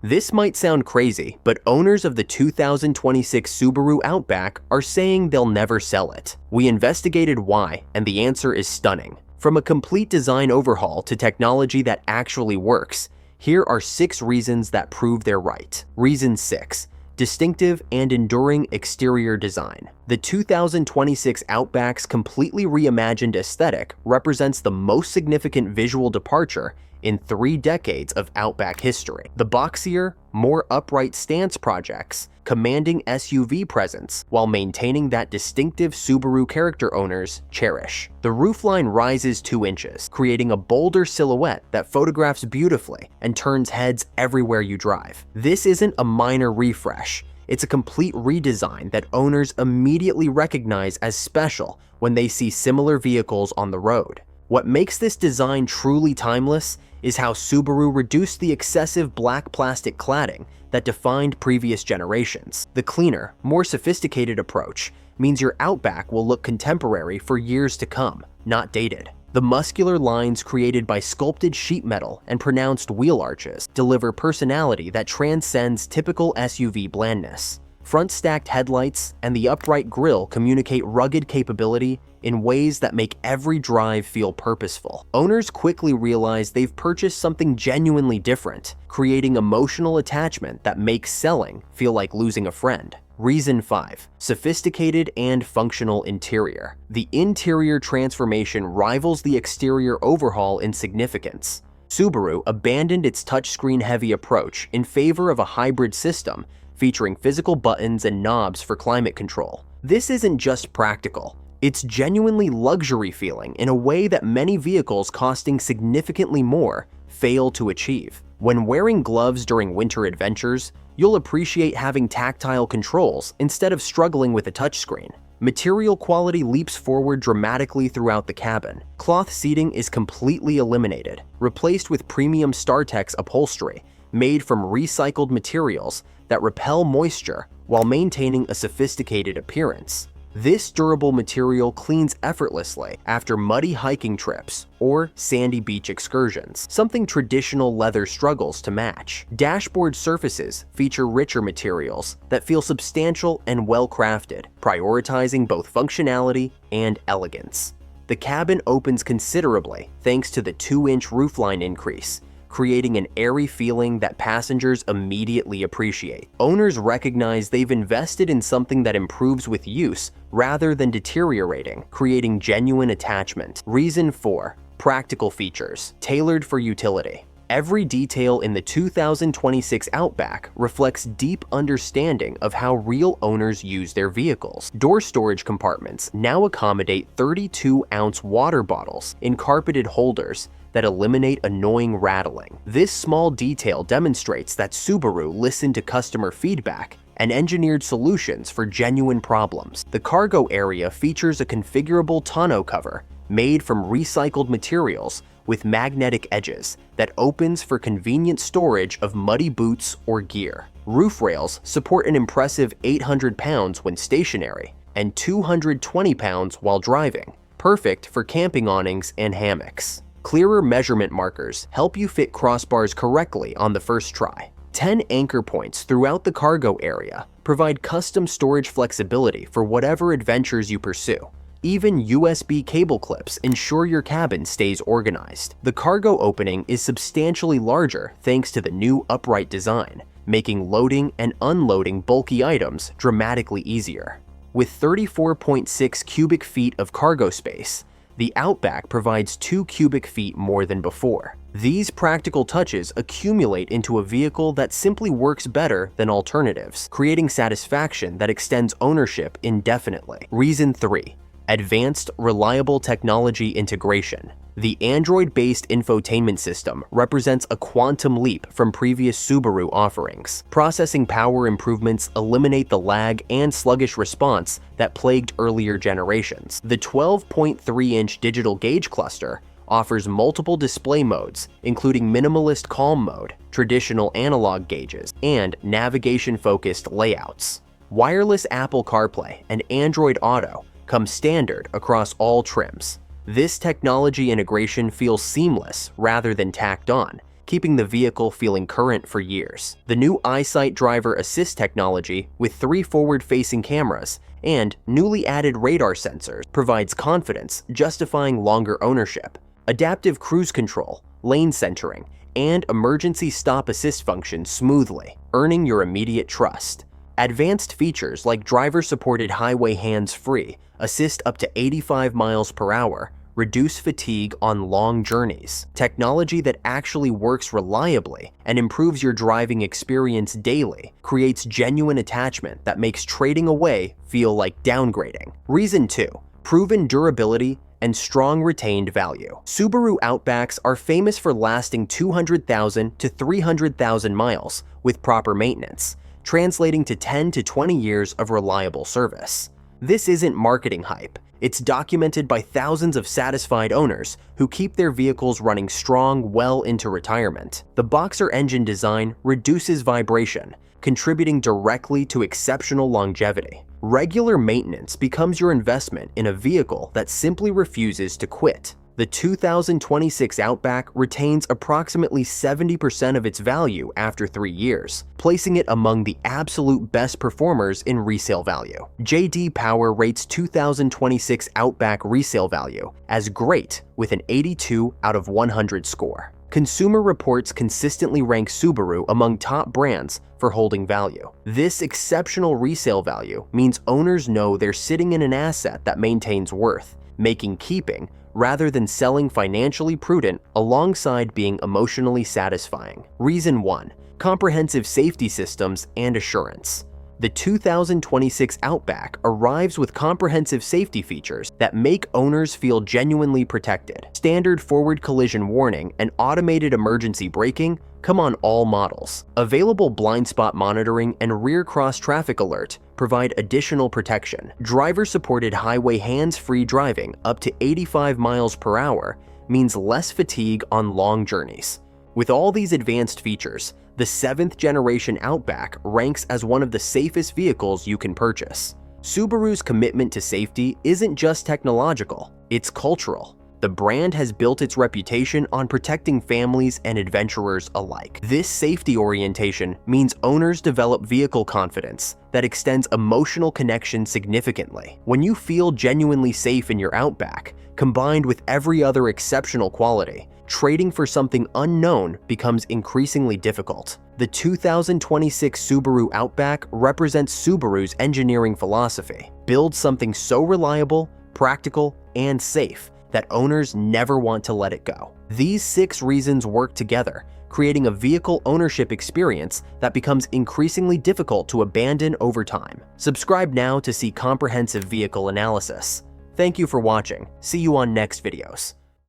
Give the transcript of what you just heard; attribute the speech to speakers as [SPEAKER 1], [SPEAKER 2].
[SPEAKER 1] This might sound crazy, but owners of the 2026 Subaru Outback are saying they'll never sell it. We investigated why, and the answer is stunning. From a complete design overhaul to technology that actually works, here are 6 reasons that prove they're right. Reason 6. Distinctive and enduring exterior design. The 2026 Outback's completely reimagined aesthetic represents the most significant visual departure in 3 decades of Outback history. The boxier, more upright stance projects, commanding SUV presence while maintaining that distinctive Subaru character owners cherish. The roofline rises 2 inches, creating a bolder silhouette that photographs beautifully and turns heads everywhere you drive. This isn't a minor refresh. It's a complete redesign that owners immediately recognize as special when they see similar vehicles on the road. What makes this design truly timeless is how Subaru reduced the excessive black plastic cladding that defined previous generations. The cleaner, more sophisticated approach means your Outback will look contemporary for years to come, not dated. The muscular lines created by sculpted sheet metal and pronounced wheel arches deliver personality that transcends typical SUV blandness. Front-stacked headlights and the upright grille communicate rugged capability in ways that make every drive feel purposeful. Owners quickly realize they've purchased something genuinely different, creating emotional attachment that makes selling feel like losing a friend. Reason 5. Sophisticated and functional interior. The interior transformation rivals the exterior overhaul in significance. Subaru abandoned its touchscreen-heavy approach in favor of a hybrid system featuring physical buttons and knobs for climate control. This isn't just practical. It's genuinely luxury feeling in a way that many vehicles costing significantly more fail to achieve. When wearing gloves during winter adventures, you'll appreciate having tactile controls instead of struggling with a touchscreen. Material quality leaps forward dramatically throughout the cabin. Cloth seating is completely eliminated, replaced with premium StarTex upholstery made from recycled materials that repel moisture while maintaining a sophisticated appearance. This durable material cleans effortlessly after muddy hiking trips or sandy beach excursions, something traditional leather struggles to match. Dashboard surfaces feature richer materials that feel substantial and well-crafted, prioritizing both functionality and elegance. The cabin opens considerably thanks to the 2-inch roofline increase, creating an airy feeling that passengers immediately appreciate. Owners recognize they've invested in something that improves with use rather than deteriorating, creating genuine attachment. Reason 4. Practical features, tailored for utility. Every detail in the 2026 Outback reflects deep understanding of how real owners use their vehicles. Door storage compartments now accommodate 32-ounce water bottles in carpeted holders that eliminate annoying rattling. This small detail demonstrates that Subaru listened to customer feedback and engineered solutions for genuine problems. The cargo area features a configurable tonneau cover made from recycled materials with magnetic edges that opens for convenient storage of muddy boots or gear. Roof rails support an impressive 800 pounds when stationary and 220 pounds while driving, perfect for camping awnings and hammocks. Clearer measurement markers help you fit crossbars correctly on the first try. 10 anchor points throughout the cargo area provide custom storage flexibility for whatever adventures you pursue. Even USB cable clips ensure your cabin stays organized. The cargo opening is substantially larger thanks to the new upright design, making loading and unloading bulky items dramatically easier. With 34.6 cubic feet of cargo space, the Outback provides 2 cubic feet more than before. These practical touches accumulate into a vehicle that simply works better than alternatives, creating satisfaction that extends ownership indefinitely. Reason 3. Advanced, reliable technology integration. The Android-based infotainment system represents a quantum leap from previous Subaru offerings. Processing power improvements eliminate the lag and sluggish response that plagued earlier generations. The 12.3-inch digital gauge cluster offers multiple display modes, including minimalist calm mode, traditional analog gauges, and navigation-focused layouts. Wireless Apple CarPlay and Android Auto come standard across all trims. This technology integration feels seamless rather than tacked on, keeping the vehicle feeling current for years. The new EyeSight driver assist technology with 3 forward-facing cameras and newly added radar sensors provides confidence, justifying longer ownership. Adaptive cruise control, lane centering, and emergency stop assist function smoothly, earning your immediate trust. Advanced features like driver-supported highway hands-free assist up to 85 miles per hour, reduce fatigue on long journeys. Technology that actually works reliably and improves your driving experience daily creates genuine attachment that makes trading away feel like downgrading. Reason 2. Proven durability and strong retained value. Subaru Outbacks are famous for lasting 200,000 to 300,000 miles with proper maintenance, translating to 10 to 20 years of reliable service. This isn't marketing hype. It's documented by thousands of satisfied owners who keep their vehicles running strong well into retirement. The Boxer engine design reduces vibration, contributing directly to exceptional longevity. Regular maintenance becomes your investment in a vehicle that simply refuses to quit. The 2026 Outback retains approximately 70% of its value after 3 years, placing it among the absolute best performers in resale value. J.D. Power rates 2026 Outback resale value as great with an 82 out of 100 score. Consumer Reports consistently rank Subaru among top brands for holding value. This exceptional resale value means owners know they're sitting in an asset that maintains worth, making keeping rather than selling financially prudent alongside being emotionally satisfying. Reason 1. Comprehensive safety systems and assurance. The 2026 Outback arrives with comprehensive safety features that make owners feel genuinely protected. Standard forward collision warning and automated emergency braking come on all models. Available blind spot monitoring and rear cross traffic alert provide additional protection. Driver-supported highway hands-free driving up to 85 miles per hour means less fatigue on long journeys. With all these advanced features, the 7th generation Outback ranks as one of the safest vehicles you can purchase. Subaru's commitment to safety isn't just technological, it's cultural. The brand has built its reputation on protecting families and adventurers alike. This safety orientation means owners develop vehicle confidence that extends emotional connection significantly. When you feel genuinely safe in your Outback, combined with every other exceptional quality, trading for something unknown becomes increasingly difficult. The 2026 Subaru Outback represents Subaru's engineering philosophy. Build something so reliable, practical, and safe that owners never want to let it go. These 6 reasons work together, creating a vehicle ownership experience that becomes increasingly difficult to abandon over time. Subscribe now to see comprehensive vehicle analysis. Thank you for watching. See you on next videos.